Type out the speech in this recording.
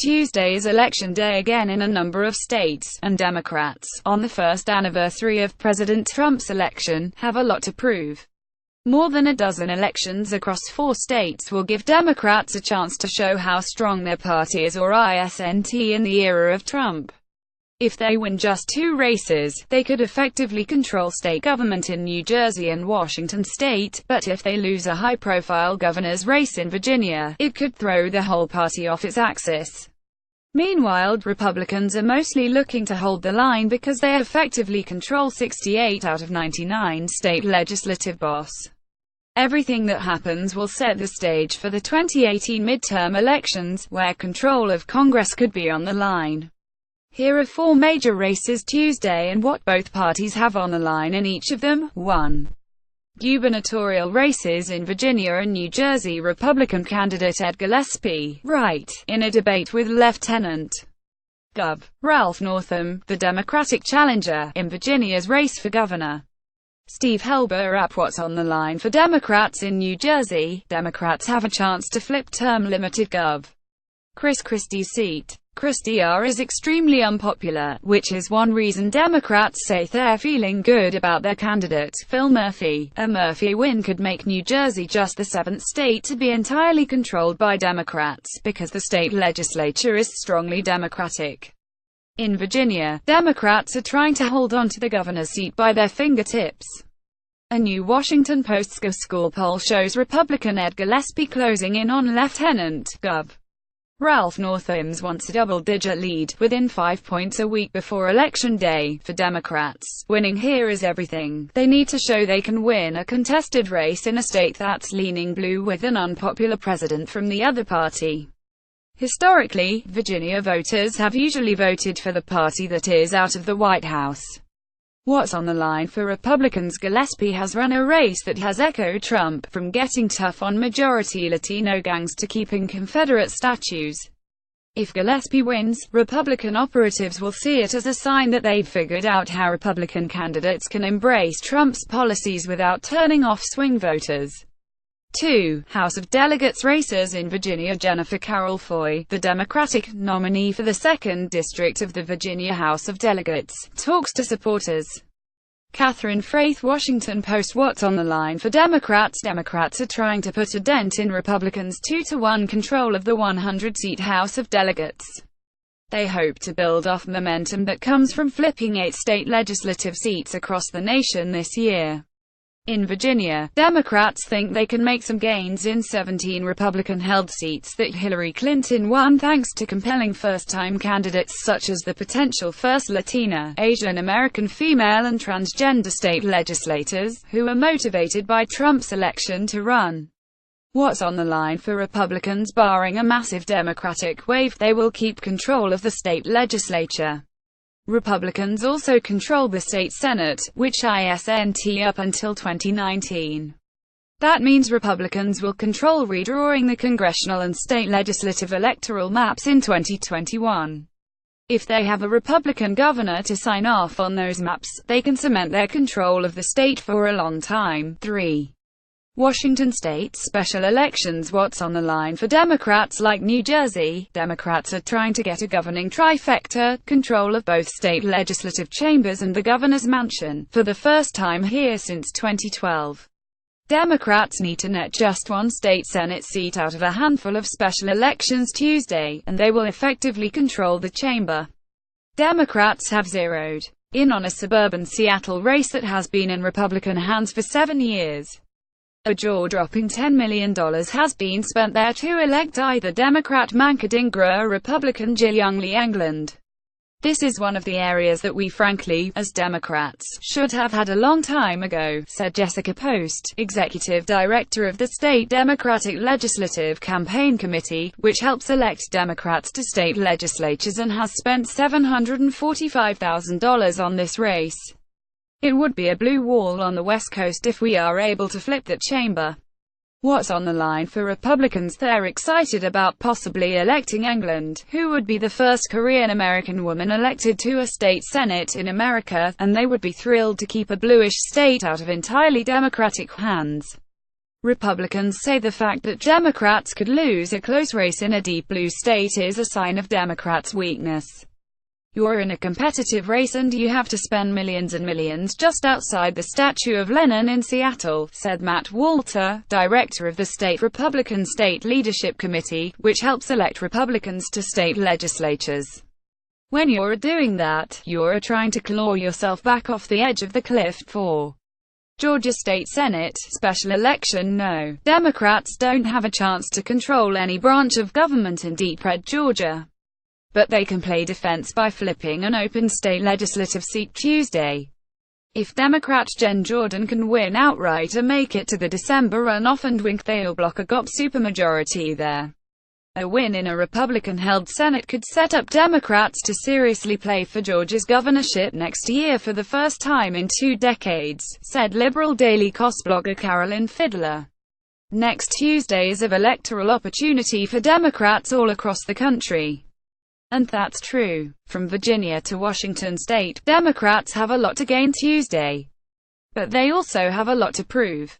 Tuesday's election day again in a number of states, and Democrats, on the first anniversary of President Trump's election, have a lot to prove. More than a dozen elections across 4 states will give Democrats a chance to show how strong their party is, or isn't, in the era of Trump. If they win just 2 races, they could effectively control state government in New Jersey and Washington state, but if they lose a high-profile governor's race in Virginia, it could throw the whole party off its axis. Meanwhile, Republicans are mostly looking to hold the line because they effectively control 68 out of 99 state legislative boss. Everything that happens will set the stage for the 2018 midterm elections, where control of Congress could be on the line. Here are 4 major races Tuesday and what both parties have on the line in each of them. 1. Gubernatorial races in Virginia and New Jersey. Republican candidate Ed Gillespie, right, in a debate with Lieutenant Gov. Ralph Northam, the Democratic challenger, in Virginia's race for governor. Steve Helber up what's on the line for Democrats in New Jersey. Democrats have a chance to flip term-limited Gov. Chris Christie's seat. Christie is extremely unpopular, which is one reason Democrats say they're feeling good about their candidate, Phil Murphy. A Murphy win could make New Jersey just the 7th state to be entirely controlled by Democrats, because the state legislature is strongly Democratic. In Virginia, Democrats are trying to hold on to the governor's seat by their fingertips. A new Washington Post school poll shows Republican Ed Gillespie closing in on Lieutenant Gov. Ralph Northam's once a double-digit lead, within 5 points a week before Election Day. For Democrats, winning here is everything. They need to show they can win a contested race in a state that's leaning blue with an unpopular president from the other party. Historically, Virginia voters have usually voted for the party that is out of the White House. What's on the line for Republicans? Gillespie has run a race that has echoed Trump, from getting tough on majority Latino gangs to keeping Confederate statues. If Gillespie wins, Republican operatives will see it as a sign that they've figured out how Republican candidates can embrace Trump's policies without turning off swing voters. 2. House of Delegates races in Virginia. Jennifer Carroll Foy, the Democratic nominee for the 2nd District of the Virginia House of Delegates, talks to supporters. Catherine Fraith, Washington Post. What's on the line for Democrats? Democrats are trying to put a dent in Republicans' 2-to-1 control of the 100-seat House of Delegates. They hope to build off momentum that comes from flipping 8 state legislative seats across the nation this year. In Virginia, Democrats think they can make some gains in 17 Republican-held seats that Hillary Clinton won thanks to compelling first-time candidates such as the potential first Latina, Asian American female and transgender state legislators, who are motivated by Trump's election to run. What's on the line for Republicans? Barring a massive Democratic wave, they will keep control of the state legislature. Republicans also control the state Senate, which isn't up until 2019. That means Republicans will control redrawing the congressional and state legislative electoral maps in 2021. If they have a Republican governor to sign off on those maps, they can cement their control of the state for a long time. 3. Washington state special elections. What's on the line for Democrats? Like New Jersey, Democrats are trying to get a governing trifecta, control of both state legislative chambers and the governor's mansion, for the first time here since 2012. Democrats need to net just 1 state Senate seat out of a handful of special elections Tuesday, and they will effectively control the chamber. Democrats have zeroed in on a suburban Seattle race that has been in Republican hands for 7 years. A jaw-dropping $10 million has been spent there to elect either Democrat Manka Dhingra or Republican Jill Lee England. This is one of the areas that we frankly, as Democrats, should have had a long time ago, said Jessica Post, executive director of the state Democratic Legislative Campaign Committee, which helps elect Democrats to state legislatures and has spent $745,000 on this race. It would be a blue wall on the West Coast if we are able to flip that chamber. What's on the line for Republicans? They're excited about possibly electing England, who would be the first Korean-American woman elected to a state senate in America, and they would be thrilled to keep a bluish state out of entirely Democratic hands. Republicans say the fact that Democrats could lose a close race in a deep blue state is a sign of Democrats' weakness. You're in a competitive race and you have to spend millions and millions just outside the statue of Lenin in Seattle, said Matt Walter, director of the state Republican State Leadership Committee, which helps elect Republicans to state legislatures. When you're doing that, you're trying to claw yourself back off the edge of the cliff. For Georgia State Senate special election. No, Democrats don't have a chance to control any branch of government in deep red Georgia. But they can play defense by flipping an open state legislative seat Tuesday. If Democrat Jen Jordan can win outright or make it to the December runoff and wink, they'll block a GOP supermajority there. A win in a Republican-held Senate could set up Democrats to seriously play for Georgia's governorship next year for the first time in 2 decades, said liberal Daily Kos blogger Carolyn Fiddler. Next Tuesday is of electoral opportunity for Democrats all across the country. And that's true. From Virginia to Washington state, Democrats have a lot to gain Tuesday. But they also have a lot to prove.